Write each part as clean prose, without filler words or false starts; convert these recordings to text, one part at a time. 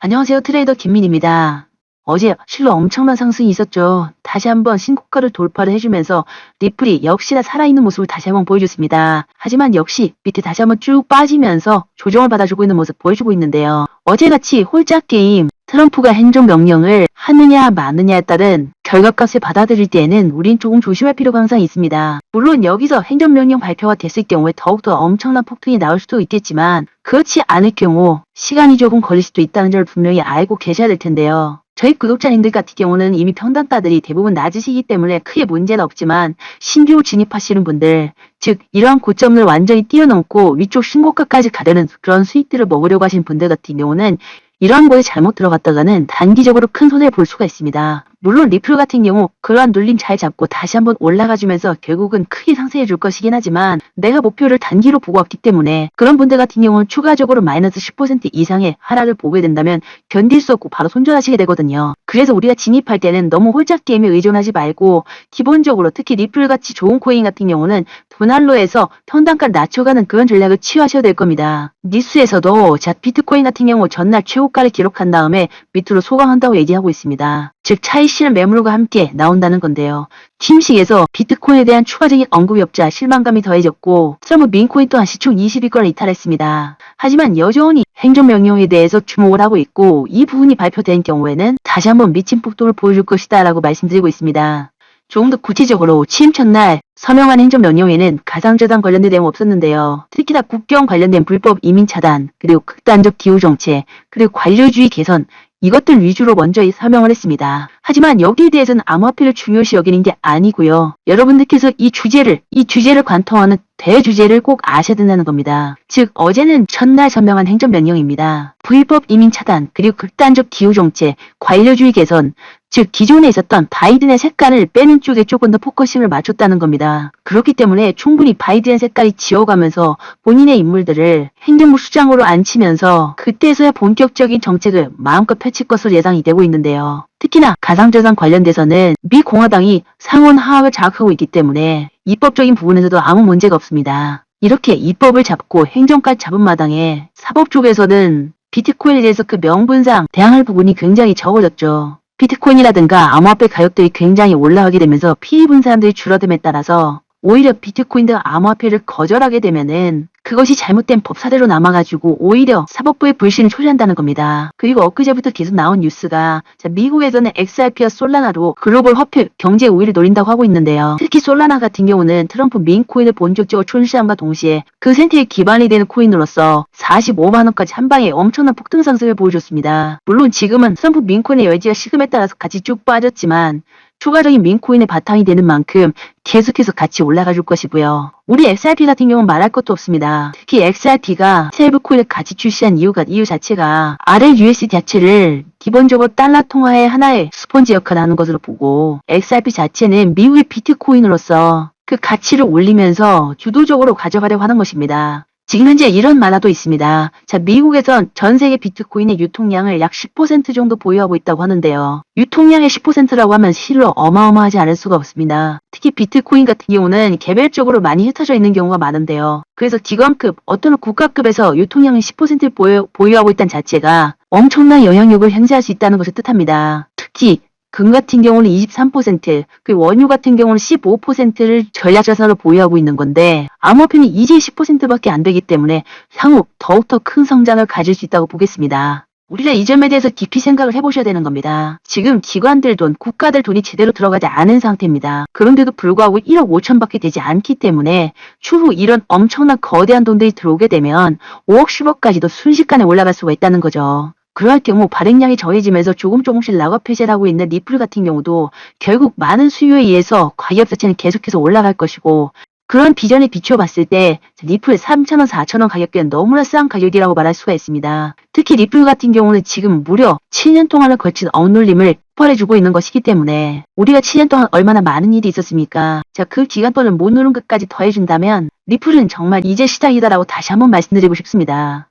안녕하세요. 트레이더 김민입니다. 어제 실로 엄청난 상승이 있었죠. 다시 한번 신고가를 돌파를 해주면서 리플이 역시나 살아있는 모습을 다시 한번 보여줬습니다. 하지만 역시 밑에 다시 한번 쭉 빠지면서 조정을 받아주고 있는 모습 보여주고 있는데요. 어제같이 홀짝 게임, 트럼프가 행정명령을 하느냐 마느냐에 따른 결과값을 받아들일 때에는 우린 조금 조심할 필요가 항상 있습니다. 물론 여기서 행정명령 발표가 됐을 경우에 더욱더 엄청난 폭등이 나올 수도 있겠지만 그렇지 않을 경우 시간이 조금 걸릴 수도 있다는 점을 분명히 알고 계셔야 될 텐데요. 저희 구독자님들 같은 경우는 이미 평단가들이 대부분 낮으시기 때문에 크게 문제는 없지만 신규 진입하시는 분들, 즉 이러한 고점을 완전히 뛰어넘고 위쪽 신고가까지 가려는 그런 수익들을 먹으려고 하신 분들 같은 경우는 이러한 거에 잘못 들어갔다가는 단기적으로 큰 손해를 볼 수가 있습니다. 물론 리플 같은 경우 그러한 눌림 잘 잡고 다시 한번 올라가주면서 결국은 크게 상승해 줄 것이긴 하지만 내가 목표를 단기로 보고 왔기 때문에 그런 분들 같은 경우는 추가적으로 마이너스 10% 이상의 하락을 보게 된다면 견딜 수 없고 바로 손절하시게 되거든요. 그래서 우리가 진입할 때는 너무 홀짝 게임에 의존하지 말고 기본적으로 특히 리플 같이 좋은 코인 같은 경우는 분할로에서 평단가를 낮춰가는 그런 전략을 취하셔야 될 겁니다. 뉴스에서도 자 비트코인 같은 경우 전날 최고가를 기록한 다음에 밑으로 소강한다고 얘기하고 있습니다. 즉 차익실현 매물과 함께 나온다는 건데요. 팀식에서 비트코인에 대한 추가적인 언급이 없자 실망감이 더해졌고 트럼프 민코인 또한 시총 20위권을 이탈했습니다. 하지만 여전히 행정명령에 대해서 주목을 하고 있고 이 부분이 발표된 경우에는 다시 한번 미친 폭동을 보여줄 것이다 라고 말씀드리고 있습니다. 조금 더 구체적으로 취임 첫날 서명한 행정명령에는 가상자산 관련된 내용 없었는데요. 특히나 국경 관련된 불법 이민 차단, 그리고 극단적 기후정책, 그리고 관료주의 개선 이것들 위주로 먼저 서명을 했습니다. 하지만 여기에 대해서는 암호화폐를 중요시 여기는 게 아니고요. 여러분들께서 이 주제를 관통하는 대주제를 꼭 아셔야 된다는 겁니다. 즉 어제는 첫날 서명한 행정명령입니다. 불법 이민 차단, 그리고 극단적 기후정책, 관료주의 개선, 즉 기존에 있었던 바이든의 색깔을 빼는 쪽에 조금 더 포커싱을 맞췄다는 겁니다. 그렇기 때문에 충분히 바이든의 색깔이 지워가면서 본인의 인물들을 행정부 수장으로 앉히면서 그때서야 본격적인 정책을 마음껏 펼칠 것으로 예상이 되고 있는데요. 특히나 가상자산 관련돼서는 미 공화당이 상원 하원을 장악하고 있기 때문에 입법적인 부분에서도 아무 문제가 없습니다. 이렇게 입법을 잡고 행정까지 잡은 마당에 사법 쪽에서는 비트코인에 대해서 그 명분상 대항할 부분이 굉장히 적어졌죠. 비트코인이라든가 암호화폐 가격들이 굉장히 올라가게 되면서 피해 본 사람들이 줄어듦에 따라서 오히려 비트코인 등 암호화폐를 거절하게 되면은 그것이 잘못된 법사대로 남아가지고 오히려 사법부의 불신을 초래한다는 겁니다. 그리고 엊그제부터 계속 나온 뉴스가 미국에서는 XRP와 솔라나로 글로벌 화폐 경제 우위를 노린다고 하고 있는데요. 특히 솔라나 같은 경우는 트럼프 민코인을 본격적으로 출시함과 동시에 그 센터에 기반이 되는 코인으로서 45만원까지 한 방에 엄청난 폭등 상승을 보여줬습니다. 물론 지금은 트럼프 민코인의 여지가 식음에 따라서 같이 쭉 빠졌지만 추가적인 민코인의 바탕이 되는 만큼 계속해서 같이 올라가 줄 것이고요. 우리 XRP 같은 경우는 말할 것도 없습니다. 특히 XRP가 스테이블코인을 같이 출시한 이유 자체가 RLUSD 자체를 기본적으로 달러 통화의 하나의 스펀지 역할을 하는 것으로 보고 XRP 자체는 미국의 비트코인으로서 그 가치를 올리면서 주도적으로 가져가려고 하는 것입니다. 지금 현재 이런 만화도 있습니다. 미국에선 전 세계 비트코인의 유통량을 약 10% 정도 보유하고 있다고 하는데요. 유통량의 10%라고 하면 실로 어마어마하지 않을 수가 없습니다. 특히 비트코인 같은 경우는 개별적으로 많이 흩어져 있는 경우가 많은데요. 그래서 기관급, 어떤 국가급에서 유통량을 10% 보유하고 있다는 자체가 엄청난 영향력을 행사할 수 있다는 것을 뜻합니다. 특히 금 같은 경우는 23%, 그리고 원유 같은 경우는 15%를 전략자산으로 보유하고 있는 건데 암호화폐는 이제 10%밖에 안 되기 때문에 향후 더욱더 큰 성장을 가질 수 있다고 보겠습니다. 우리가 이 점에 대해서 깊이 생각을 해보셔야 되는 겁니다. 지금 기관들 돈, 국가들 돈이 제대로 들어가지 않은 상태입니다. 그런데도 불구하고 1억 5천밖에 되지 않기 때문에 추후 이런 엄청난 거대한 돈들이 들어오게 되면 5억 10억까지도 순식간에 올라갈 수가 있다는 거죠. 그럴 경우 발행량이 정해지면서 조금씩 락업 폐쇄를 하고 있는 리플 같은 경우도 결국 많은 수요에 의해서 가격 자체는 계속해서 올라갈 것이고 그런 비전에 비춰봤을 때 리플 3,000원, 4,000원 가격대는 너무나 싼 가격이라고 말할 수가 있습니다. 특히 리플 같은 경우는 지금 무려 7년 동안을 거친 억눌림을 폭발해주고 있는 것이기 때문에 우리가 7년 동안 얼마나 많은 일이 있었습니까? 그 기간 동안 못 누른 것까지 더해준다면 리플은 정말 이제 시작이다라고 다시 한번 말씀드리고 싶습니다.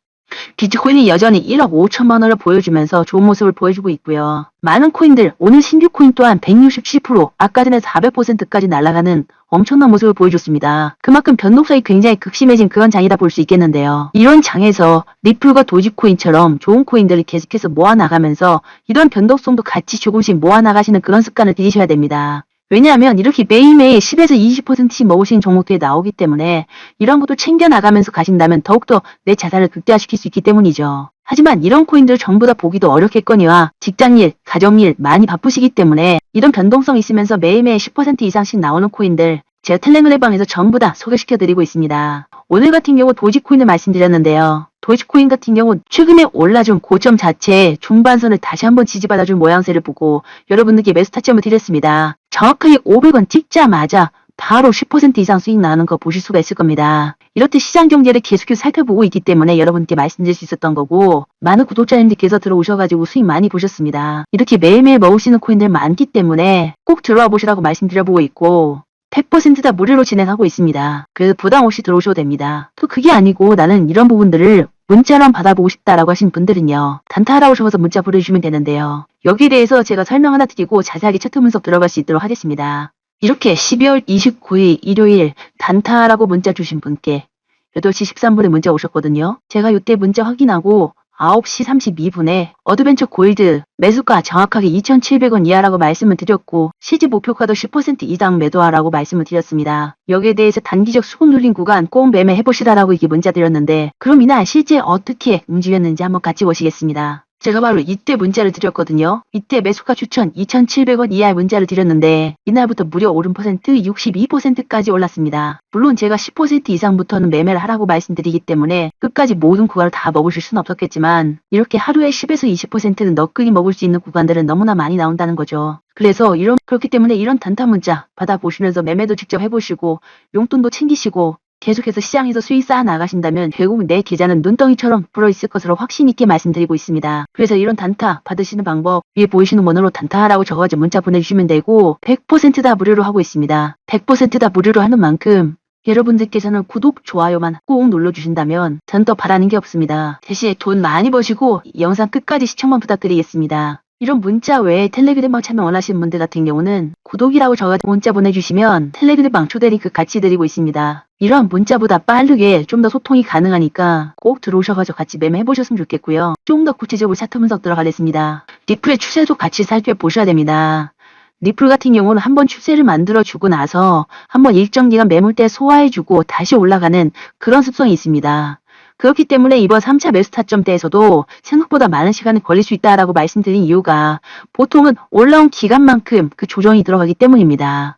비트코인이 여전히 1억 5천만 원을 보여주면서 좋은 모습을 보여주고 있고요. 많은 코인들, 오늘 신규 코인 또한 167%, 아까 전에 400%까지 날아가는 엄청난 모습을 보여줬습니다. 그만큼 변동성이 굉장히 극심해진 그런 장이다 볼 수 있겠는데요. 이런 장에서 리플과 도지코인처럼 좋은 코인들을 계속해서 모아나가면서 이런 변동성도 같이 조금씩 모아나가시는 그런 습관을 들이셔야 됩니다. 왜냐하면 이렇게 매일매일 10에서 20%씩 먹으시는 종목들이 나오기 때문에 이런 것도 챙겨나가면서 가신다면 더욱더 내 자산을 극대화시킬 수 있기 때문이죠. 하지만 이런 코인들 전부 다 보기도 어렵겠거니와 직장일, 가정일 많이 바쁘시기 때문에 이런 변동성 있으면서 매일매일 10% 이상씩 나오는 코인들 제가 텔레그램방에서 전부 다 소개시켜드리고 있습니다. 오늘 같은 경우 도지코인을 말씀드렸는데요. 도지코인 같은 경우 최근에 올라준 고점 자체의 중반선을 다시 한번 지지받아준 모양새를 보고 여러분들께 매수 타점을 드렸습니다. 정확하게 500원 찍자마자 바로 10% 이상 수익 나는 거 보실 수가 있을 겁니다. 이렇듯 시장 경제를 계속해서 살펴보고 있기 때문에 여러분께 말씀드릴 수 있었던 거고 많은 구독자님들께서 들어오셔가지고 수익 많이 보셨습니다. 이렇게 매일매일 먹으시는 코인들 많기 때문에 꼭 들어와 보시라고 말씀드려보고 있고 100% 다 무료로 진행하고 있습니다. 그래서 부담 없이 들어오셔도 됩니다. 또 그게 아니고 나는 이런 부분들을 문자로 한번 받아보고 싶다라고 하신 분들은요. 단타하라고 적어서 문자 보내주시면 되는데요. 여기에 대해서 제가 설명 하나 드리고 자세하게 차트 분석 들어갈 수 있도록 하겠습니다. 이렇게 12월 29일 일요일 단타라고 문자 주신 분께 8시 13분에 문자 오셨거든요. 제가 이때 문자 확인하고 9시 32분에 어드벤처 골드 매수가 정확하게 2,700원 이하라고 말씀을 드렸고 실제 목표가도 10% 이상 매도하라고 말씀을 드렸습니다. 여기에 대해서 단기적 수급 눌린 구간 꼭 매매해보시라라고 이게 문자 드렸는데 그럼 이날 실제 어떻게 움직였는지 한번 같이 보시겠습니다. 제가 바로 이때 문자를 드렸거든요. 이때 매수가 추천 2,700원 이하의 문자를 드렸는데 이날부터 무려 오른 퍼센트 62%까지 올랐습니다. 물론 제가 10% 이상부터는 매매를 하라고 말씀드리기 때문에 끝까지 모든 구간을 다 먹으실 수는 없었겠지만 이렇게 하루에 10에서 20%는 너끈히 먹을 수 있는 구간들은 너무나 많이 나온다는 거죠. 그래서 그렇기 때문에 이런 단타 문자 받아보시면서 매매도 직접 해보시고 용돈도 챙기시고 계속해서 시장에서 수익 쌓아 나가신다면 결국 내 계좌는 눈덩이처럼 불어있을 것으로 확신 있게 말씀드리고 있습니다. 그래서 이런 단타 받으시는 방법 위에 보이시는 번호로 단타라고 적어가지고 문자 보내주시면 되고 100% 다 무료로 하고 있습니다. 100% 다 무료로 하는 만큼 여러분들께서는 구독, 좋아요만 꼭 눌러주신다면 전 더 바라는 게 없습니다. 대신에 돈 많이 버시고 영상 끝까지 시청만 부탁드리겠습니다. 이런 문자 외에 텔레그램방 참여 원하시는 분들 같은 경우는 구독이라고 적어가지고 문자 보내주시면 텔레그램방 초대 링크 같이 드리고 있습니다. 이러한 문자보다 빠르게 좀 더 소통이 가능하니까 꼭 들어오셔가지고 같이 매매해보셨으면 좋겠고요. 좀 더 구체적으로 차트 분석 들어가겠습니다. 리플의 추세도 같이 살펴보셔야 됩니다. 리플 같은 경우는 한번 추세를 만들어주고 나서 한번 일정 기간 매물대 소화해주고 다시 올라가는 그런 습성이 있습니다. 그렇기 때문에 이번 3차 매수 타점대에서도 생각보다 많은 시간이 걸릴 수 있다라고 말씀드린 이유가 보통은 올라온 기간만큼 그 조정이 들어가기 때문입니다.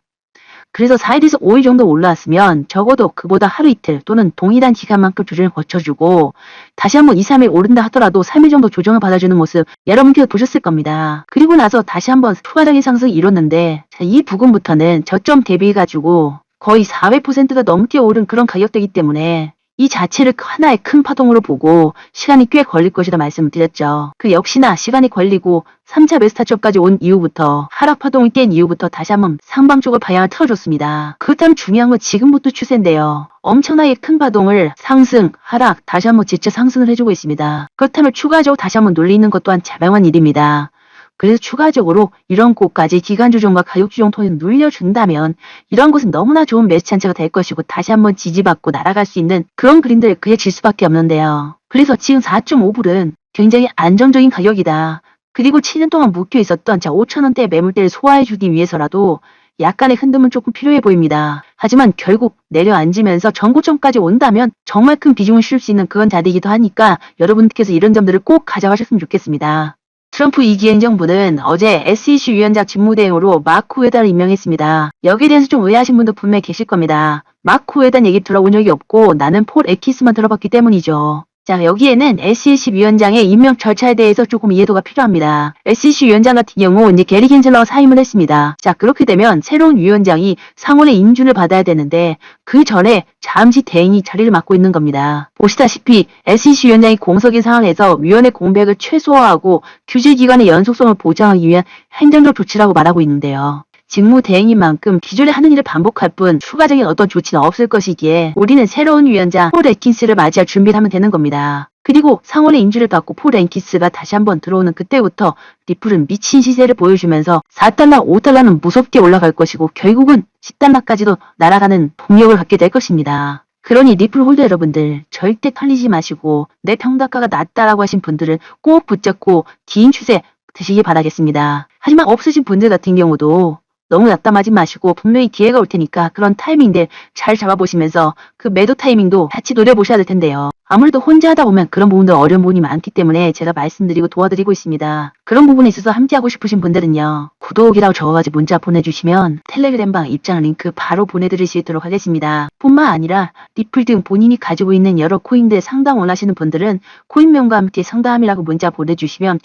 그래서 4일에서 5일 정도 올라왔으면 적어도 그보다 하루 이틀 또는 동일한 기간만큼 조정을 거쳐주고 다시 한번 2, 3일 오른다 하더라도 3일 정도 조정을 받아주는 모습 여러분께서 보셨을 겁니다. 그리고 나서 다시 한번 추가적인 상승이 이뤘는데 이 부분부터는 저점 대비해가지고 거의 400%가 넘게 오른 그런 가격대이기 때문에 이 자체를 하나의 큰 파동으로 보고 시간이 꽤 걸릴 것이라 말씀을 드렸죠. 그 역시나 시간이 걸리고 3차 매수 타점까지 온 이후부터 하락 파동이 깬 이후부터 다시 한번 상방 쪽을 방향을 틀어줬습니다. 그렇다면 중요한 건 지금부터 추세인데요. 엄청나게 큰 파동을 상승, 하락, 다시 한번 재차 상승을 해주고 있습니다. 그렇다면 추가적으로 다시 한번 눌리는 것 또한 자명한 일입니다. 그래서 추가적으로 이런 곳까지 기간 조정과 가격 조정 통해서 눌려준다면 이런 것은 너무나 좋은 매수 찬스가 될 것이고 다시 한번 지지받고 날아갈 수 있는 그런 그림들을 그려질 수밖에 없는데요. 그래서 지금 4.5불은 굉장히 안정적인 가격이다. 그리고 7년 동안 묶여 있었던 5,000원대 매물대를 소화해주기 위해서라도 약간의 흔듦은 조금 필요해 보입니다. 하지만 결국 내려앉으면서 전고점까지 온다면 정말 큰 비중을 실 수 있는 그런 자리이기도 하니까 여러분께서 이런 점들을 꼭 가져가셨으면 좋겠습니다. 트럼프 2기 행정부는 어제 SEC 위원장 직무대행으로 마크 웨다를 임명했습니다. 여기에 대해서 좀 의아하신 분도 분명히 계실 겁니다. 마크 웨다 얘기 들어본 적이 없고 나는 폴 애키스만 들어봤기 때문이죠. 자, 여기에는 SEC 위원장의 임명 절차에 대해서 조금 이해도가 필요합니다. SEC 위원장 같은 경우 이제 게리 겐슬러가 사임을 했습니다. 자, 그렇게 되면 새로운 위원장이 상원의 인준을 받아야 되는데 그 전에 잠시 대행이 자리를 맡고 있는 겁니다. 보시다시피 SEC 위원장이 공석인 상황에서 위원회 공백을 최소화하고 규제기관의 연속성을 보장하기 위한 행정적 조치라고 말하고 있는데요. 직무대행인 만큼 기존에 하는 일을 반복할 뿐 추가적인 어떤 조치는 없을 것이기에 우리는 새로운 위원장 폴 애킨스를 맞이할 준비를 하면 되는 겁니다. 그리고 상원의 인주를 받고 포렌키스가 다시 한번 들어오는 그때부터 리플은 미친 시세를 보여주면서 4달러, 5달러는 무섭게 올라갈 것이고 결국은 10달러까지도 날아가는 동력을 갖게 될 것입니다. 그러니 리플 홀더 여러분들 절대 팔리지 마시고 내 평가가 낮다라고 하신 분들은 꼭 붙잡고 긴 추세 드시기 바라겠습니다. 하지만 없으신 분들 같은 경우도 너무 낙담하지 마시고 분명히 기회가 올 테니까 그런 타이밍들 잘 잡아보시면서 그 매도 타이밍도 같이 노려보셔야 될 텐데요. 아무래도 혼자 하다 보면 그런 부분도 어려운 부분이 많기 때문에 제가 말씀드리고 도와드리고 있습니다. 그런 부분에 있어서 함께하고 싶으신 분들은요. 구독이라고 적어가지고 문자 보내주시면 텔레그램방 입장 링크 바로 보내드릴 수 있도록 하겠습니다. 뿐만 아니라 리플 등 본인이 가지고 있는 여러 코인들 상담 원하시는 분들은 코인명과 함께 상담이라고 문자 보내주시면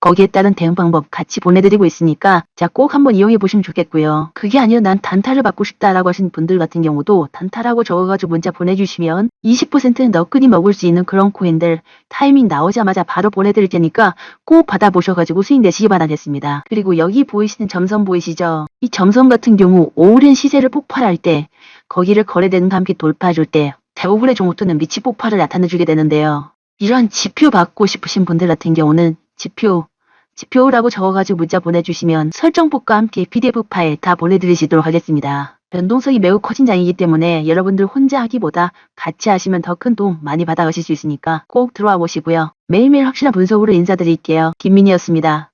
거기에 따른 대응 방법 같이 보내드리고 있으니까 자 꼭 한번 이용해 보시면 좋겠고요. 그게 아니라 난 단타를 받고 싶다라고 하시는 분들 같은 경우도 단타라고 적어가지고 문자 보내주시면 20%는 너끈히 먹을 수 있는 그런 코인들 타이밍 나오자마자 바로 보내드릴 테니까 꼭 받아보셔가지고 수익 내시기 바라겠습니다. 그리고 여기 보이시는 점선 보이시죠? 이 점선 같은 경우 오랜 시세를 폭발할 때 거기를 거래되는 함께 돌파해줄 때 대부분의 종목들은 미치 폭발을 나타내주게 되는데요. 이런 지표 받고 싶으신 분들 같은 경우는 지표라고 적어가지고 문자 보내주시면 설정법과 함께 PDF 파일 다 보내드리도록 하겠습니다. 변동성이 매우 커진 장이기 때문에 여러분들 혼자 하기보다 같이 하시면 더 큰 도움 많이 받아가실 수 있으니까 꼭 들어와 보시고요. 매일매일 확실한 분석으로 인사드릴게요. 김민희였습니다.